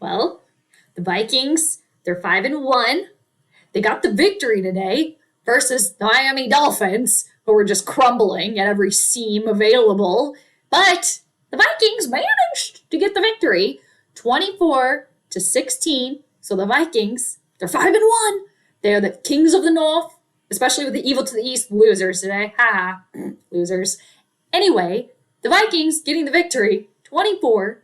Well, the Vikings, they're 5-1. They got the victory today versus the Miami Dolphins, who were just crumbling at every seam available. But the Vikings managed to get the victory 24-16. So the Vikings, they're 5-1. They're the kings of the North, especially with the evil to the East losers today. Ha ha, losers. Anyway, the Vikings getting the victory 24-16.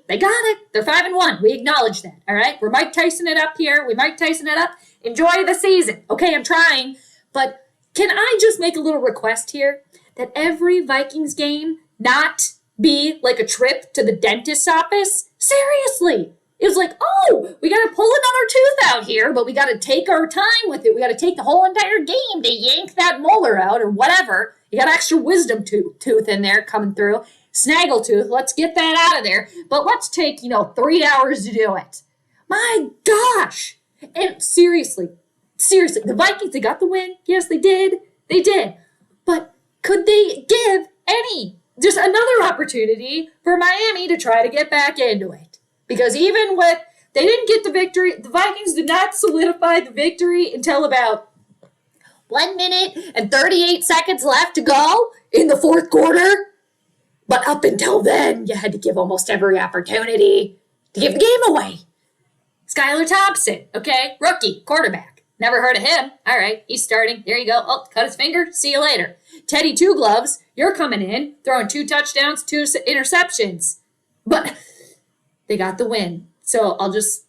They got it. They're 5-1. We acknowledge that. All right. We're Mike Tyson it up here. We Mike Tyson it up. Enjoy the season. Okay, I'm trying. But can I just make a little request here that every Vikings game not be like a trip to the dentist's office? Seriously. It was like, oh, we got to pull another tooth out here, but we got to take our time with it. We got to take the whole entire game to yank that molar out or whatever. You got extra wisdom tooth in there coming through. Snaggletooth, let's get that out of there. But let's take, 3 hours to do it. My gosh. And seriously, the Vikings, they got the win. Yes, they did. They did. But could they give just another opportunity for Miami to try to get back into it? Because even with, they didn't get the victory, the Vikings did not solidify the victory until about 1 minute and 38 seconds left to go in the fourth quarter. But up until then, you had to give almost every opportunity to give the game away. Skylar Thompson, okay, rookie, quarterback. Never heard of him. All right, he's starting. There you go. Oh, cut his finger. See you later. Teddy Two Gloves, you're coming in, throwing 2 touchdowns, 2 interceptions. But they got the win. So I'll just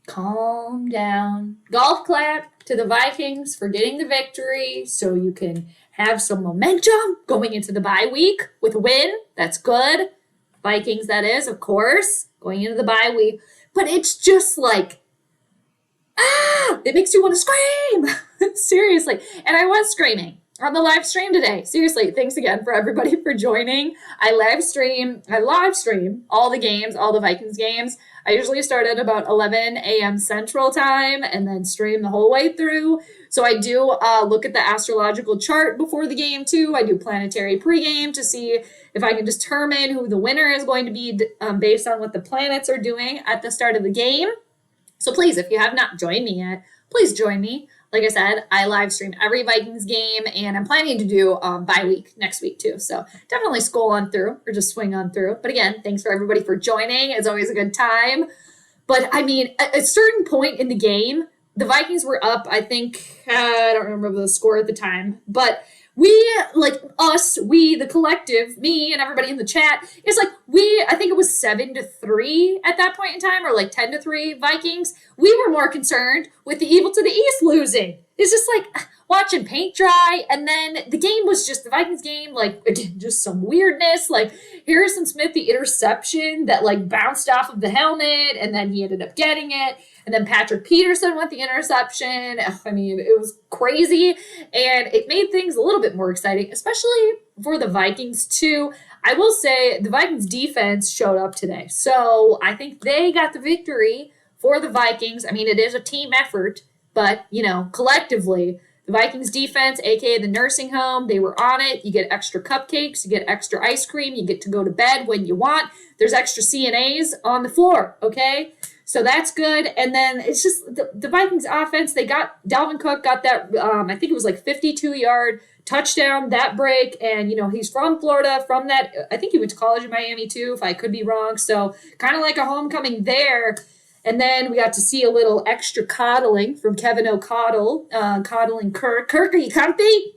calm down. Golf clap to the Vikings for getting the victory so you can have some momentum going into the bye week with a win. That's good. Vikings, that is, of course, going into the bye week. But it's just like, it makes you want to scream. Seriously. And I was screaming on the live stream today. Seriously, thanks again for everybody for joining. I live stream all the games, all the Vikings games. I usually start at about 11 a.m. Central Time and then stream the whole way through. So I do look at the astrological chart before the game too. I do planetary pregame to see if I can determine who the winner is going to be based on what the planets are doing at the start of the game. So please, if you have not joined me yet, please join me. Like I said, I live stream every Vikings game, and I'm planning to do bye week next week too. So definitely scroll on through or just swing on through. But again, thanks for everybody for joining. It's always a good time. But I mean, at a certain point in the game, the Vikings were up, I think, I don't remember the score at the time, but we, the collective, me and everybody in the chat, it's like I think it was 7-3 at that point in time, or like 10-3 Vikings. We were more concerned with the evil to the East losing. It's just like watching paint dry. And then the game was just the Vikings game, like, again, just some weirdness. Like Harrison Smith, the interception that like bounced off of the helmet, and then he ended up getting it. And then Patrick Peterson with the interception. I mean, it was crazy. And it made things a little bit more exciting, especially for the Vikings, too. I will say the Vikings defense showed up today. So I think they got the victory for the Vikings. I mean, it is a team effort, but, collectively, the Vikings defense, aka the nursing home, they were on it. You get extra cupcakes, you get extra ice cream, you get to go to bed when you want. There's extra CNAs on the floor, okay? So that's good. And then it's just the Vikings offense, Dalvin Cook got that, I think it was like 52-yard touchdown, that break. And, he's from Florida, from that, I think he went to college in Miami too, if I could be wrong. So kind of like a homecoming there. And then we got to see a little extra coddling from Kevin O'Connell, coddling Kirk. Kirk, are you comfy?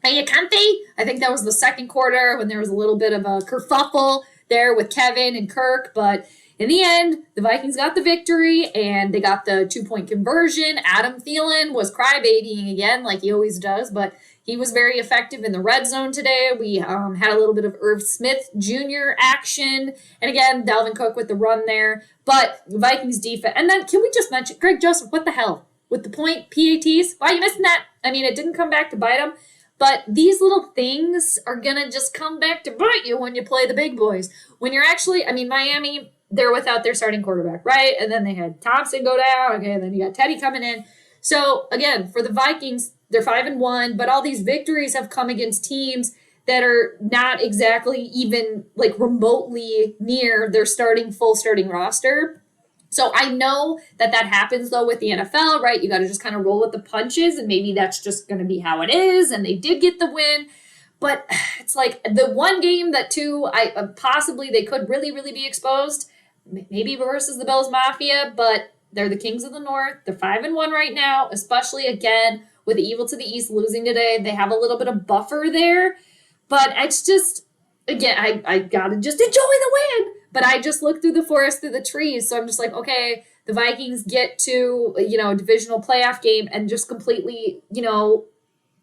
Are you comfy? I think that was the second quarter when there was a little bit of a kerfuffle there with Kevin and Kirk. But in the end, the Vikings got the victory, and they got the 2-point conversion. Adam Thielen was crybabying again, like he always does, but he was very effective in the red zone today. We had a little bit of Irv Smith Jr. action. And again, Dalvin Cook with the run there. But the Vikings defense. And then can we just mention, Greg Joseph, what the hell? With the point PATs? Why are you missing that? I mean, it didn't come back to bite him. But these little things are going to just come back to bite you when you play the big boys. When you're actually, Miami, they're without their starting quarterback, right? And then they had Thompson go down. Okay, and then you got Teddy coming in. So, again, for the Vikings, they're 5-1, but all these victories have come against teams that are not exactly even like remotely near their full starting roster. So I know that happens though with the NFL, right? You got to just kind of roll with the punches, and maybe that's just going to be how it is. And they did get the win, but it's like the one game that possibly they could really be exposed, maybe versus the Bills Mafia, but they're the Kings of the North. They're 5-1 right now, especially again with the Evil to the East losing today. They have a little bit of buffer there, but it's just, again, I gotta just enjoy the win. But I just look through the forest, through the trees. So I'm just like, okay, the Vikings get to, a divisional playoff game and just completely,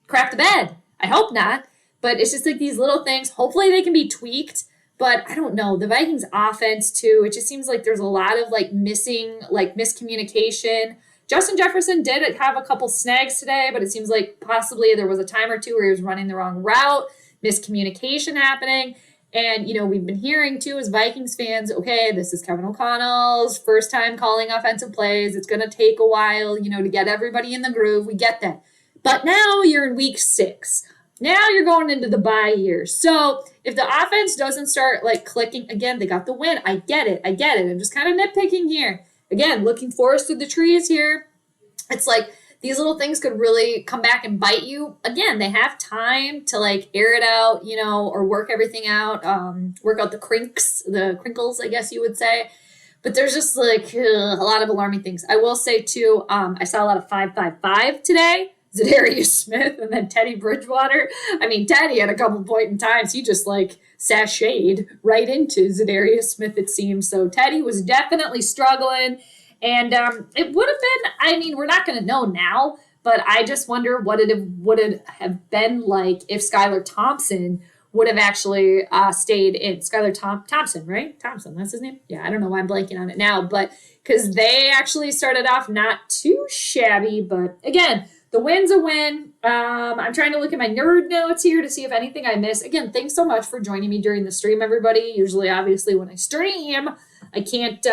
crap the bed. I hope not. But it's just like these little things. Hopefully they can be tweaked. But I don't know. The Vikings offense, too, it just seems like there's a lot of miscommunication. Justin Jefferson did have a couple snags today, but it seems like possibly there was a time or two where he was running the wrong route, miscommunication happening. And, we've been hearing, too, as Vikings fans, okay, this is Kevin O'Connell's first time calling offensive plays. It's going to take a while, to get everybody in the groove. We get that. But now you're in week 6. Now you're going into the bye year. So if the offense doesn't start, clicking, again, they got the win. I get it. I'm just kind of nitpicking here. Again, looking forest through the trees here. It's like, these little things could really come back and bite you. Again, they have time to air it out, or work everything out, work out the crinkles, I guess you would say. But there's just a lot of alarming things. I will say too, I saw a lot of 5-5-5 today. Zadarius Smith and then Teddy Bridgewater. I mean, Teddy at a couple point in times, he just sashayed right into Zadarius Smith, it seems. So Teddy was definitely struggling. And it would have been, we're not going to know now, but I just wonder what it would have been like if Skylar Thompson would have actually stayed in. Skylar Thompson, right? Thompson, that's his name? Yeah, I don't know why I'm blanking on it now, but because they actually started off not too shabby, but again, the win's a win. I'm trying to look at my nerd notes here to see if anything I missed. Again, thanks so much for joining me during the stream, everybody. Usually, obviously, when I stream, I can't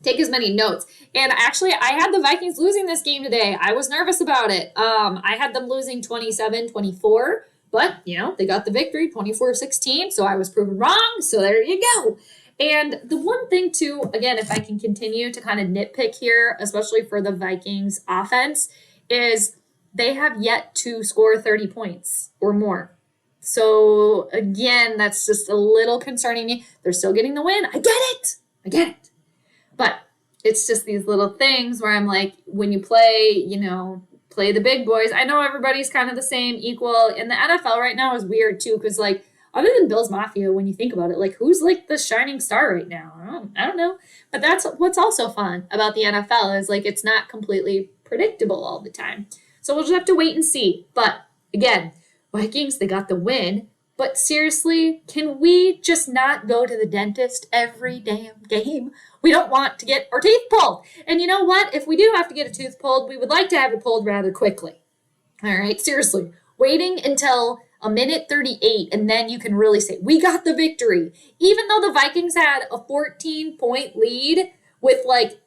take as many notes. And actually, I had the Vikings losing this game today. I was nervous about it. I had them losing 27-24, but, they got the victory, 24-16, so I was proven wrong. So there you go. And the one thing, too, again, if I can continue to kind of nitpick here, especially for the Vikings offense, is they have yet to score 30 points or more. So, again, that's just a little concerning me. They're still getting the win. I get it. But it's just these little things where I'm like, when you play, play the big boys. I know everybody's kind of the same, equal. And the NFL right now is weird, too, because, other than Bills Mafia, when you think about it, who's, the shining star right now? I don't know. But that's what's also fun about the NFL is, it's not completely predictable all the time. So we'll just have to wait and see. But, again, Vikings, they got the win. But seriously, can we just not go to the dentist every damn game? We don't want to get our teeth pulled. And you know what? If we do have to get a tooth pulled, we would like to have it pulled rather quickly. All right, seriously. Waiting until a minute 38, and then you can really say, we got the victory. Even though the Vikings had a 14-point lead with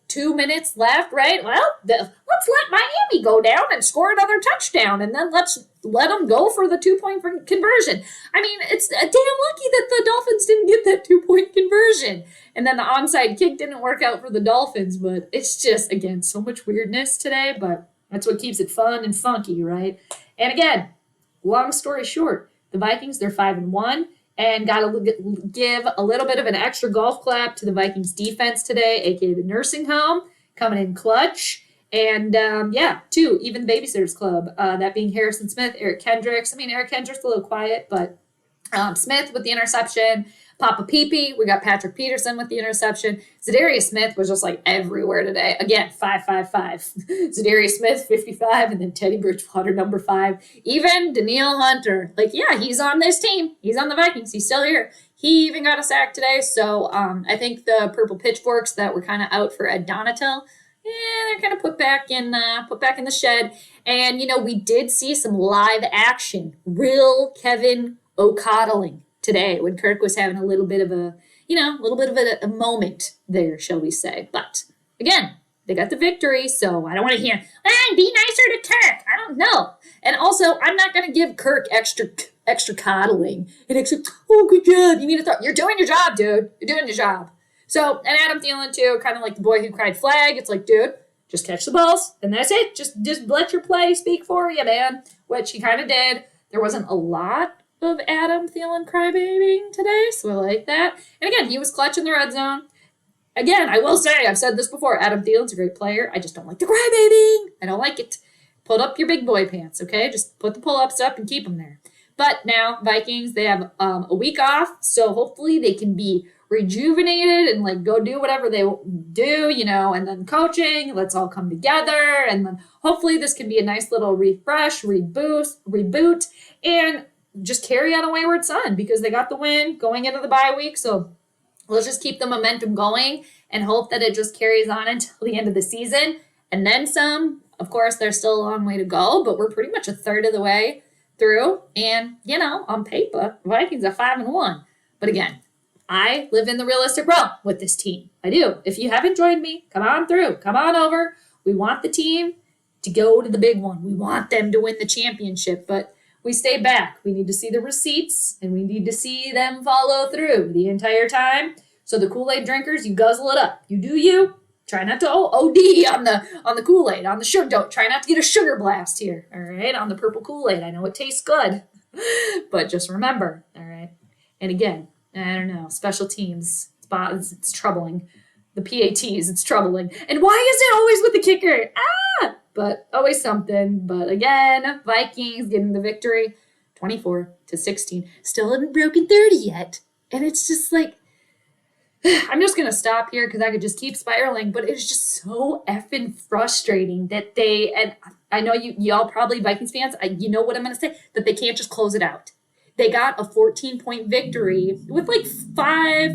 2 minutes left, right? Well, let's let Miami go down and score another touchdown, and then let's let them go for the 2-point conversion. It's damn lucky that the Dolphins didn't get that 2-point conversion. And then the onside kick didn't work out for the Dolphins, but it's just, again, so much weirdness today, but that's what keeps it fun and funky, right? And again, long story short, the Vikings, they're 5-1. And got to give a little bit of an extra golf clap to the Vikings defense today, a.k.a. the nursing home, coming in clutch. And, two, even the Babysitters Club, that being Harrison Smith, Eric Kendricks. Eric Kendricks a little quiet, but Smith with the interception. Papa Peepee, we got Patrick Peterson with the interception. Zadarius Smith was just everywhere today. Again, 5-5-5. Zadarius Smith, 55, and then Teddy Bridgewater, number 5. Even Danielle Hunter, he's on this team. He's on the Vikings. He's still here. He even got a sack today. So I think the purple pitchforks that were kind of out for Ed Donatel, they're kind of put back in the shed. And we did see some live action, real Kevin O'Coddling today when Kirk was having a little bit of a moment there, shall we say. But again, they got the victory, so I don't want to hear, be nicer to Kirk. I don't know. And also, I'm not going to give Kirk extra extra coddling and extra, oh, good job. You need to throw. You're doing your job, dude. You're doing your job. So, and Adam Thielen, too, kind of like the boy who cried flag. It's like, dude, just catch the balls, and that's it. Just let your play speak for you, man, which he kind of did. There wasn't a lot of Adam Thielen crybabying today, so I like that. And again, he was clutch in the red zone. Again, I will say, I've said this before, Adam Thielen's a great player. I just don't like the crybabying. I don't like it. Pull up your big boy pants, okay? Just put the pull-ups up and keep them there. But now, Vikings, they have a week off, so hopefully they can be rejuvenated and like go do whatever they do, and then coaching, let's all come together, and then hopefully this can be a nice little refresh, reboot, and just carry on a wayward son because they got the win going into the bye week, so let's just keep the momentum going and hope that it just carries on until the end of the season, and then some. Of course, there's still a long way to go, but we're pretty much a third of the way through, and, on paper, Vikings are 5-1, but again, I live in the realistic realm with this team. I do. If you haven't joined me, come on through. Come on over. We want the team to go to the big one. We want them to win the championship, but we stay back. We need to see the receipts, and we need to see them follow through the entire time. So the Kool-Aid drinkers, you guzzle it up. You do you. Try not to OD on the Kool-Aid, on the sugar. Don't try not to get a sugar blast here, all right, on the purple Kool-Aid. I know it tastes good, but just remember, all right? And again, I don't know, special teams, it's troubling. The PATs, it's troubling. And why is it always with the kicker? But always something. But again, Vikings getting the victory, 24-16. Still haven't broken 30 yet. And it's just like, I'm just going to stop here because I could just keep spiraling, but it's just so effing frustrating that and I know y'all probably Vikings fans, you know what I'm going to say, that they can't just close it out. They got a 14-point victory with like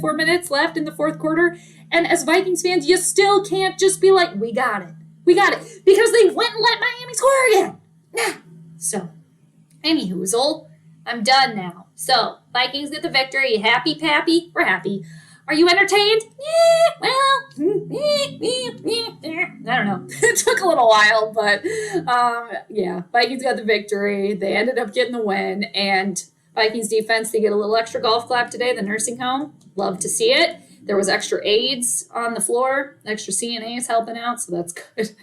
4 minutes left in the fourth quarter. And as Vikings fans, you still can't just be like, we got it. We got it. Because they went and let Miami score again. So, anywhoozle, I'm done now. So, Vikings get the victory. Happy, Pappy? We're happy. Are you entertained? I don't know. It took a little while, but Vikings got the victory. They ended up getting the win, and Vikings defense, they get a little extra golf clap today, the nursing home. Love to see it. There was extra aides on the floor, extra CNAs helping out, so that's good.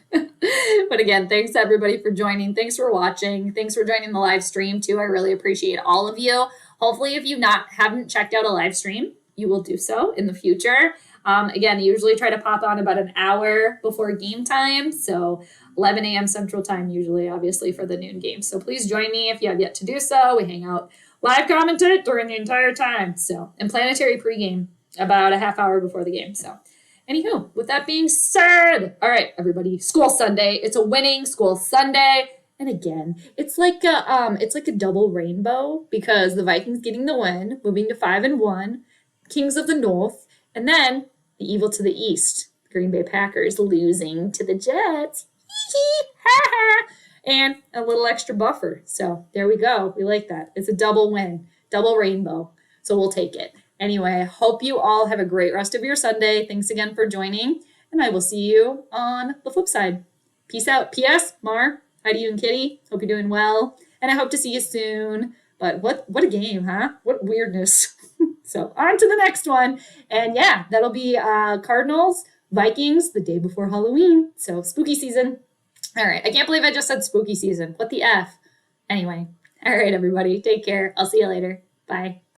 But again, thanks everybody for joining. Thanks for watching. Thanks for joining the live stream too. I really appreciate all of you. Hopefully, if you haven't checked out a live stream, you will do so in the future. Again, I usually try to pop on about an hour before game time, so 11 a.m. Central Time usually, obviously, for the noon game. So please join me if you have yet to do so. We hang out, live commentate during the entire time. So, and planetary pregame about a half hour before the game. So, anywho, with that being said, all right, everybody, Skol Sunday. It's a winning Skol Sunday. And again, it's like a double rainbow because the Vikings getting the win, moving to 5-1, Kings of the North, and then the evil to the east, Green Bay Packers losing to the Jets. And a little extra buffer. So there we go. We like that. It's a double win, double rainbow. So we'll take it. Anyway, I hope you all have a great rest of your Sunday. Thanks again for joining, and I will see you on the flip side. Peace out. P.S. Mar, hi to you and Kitty. Hope you're doing well, and I hope to see you soon. But what a game, huh? What weirdness. So on to the next one. And yeah, that'll be Cardinals, Vikings the day before Halloween. So spooky season. All right. I can't believe I just said spooky season. What the F? Anyway. All right, everybody. Take care. I'll see you later. Bye.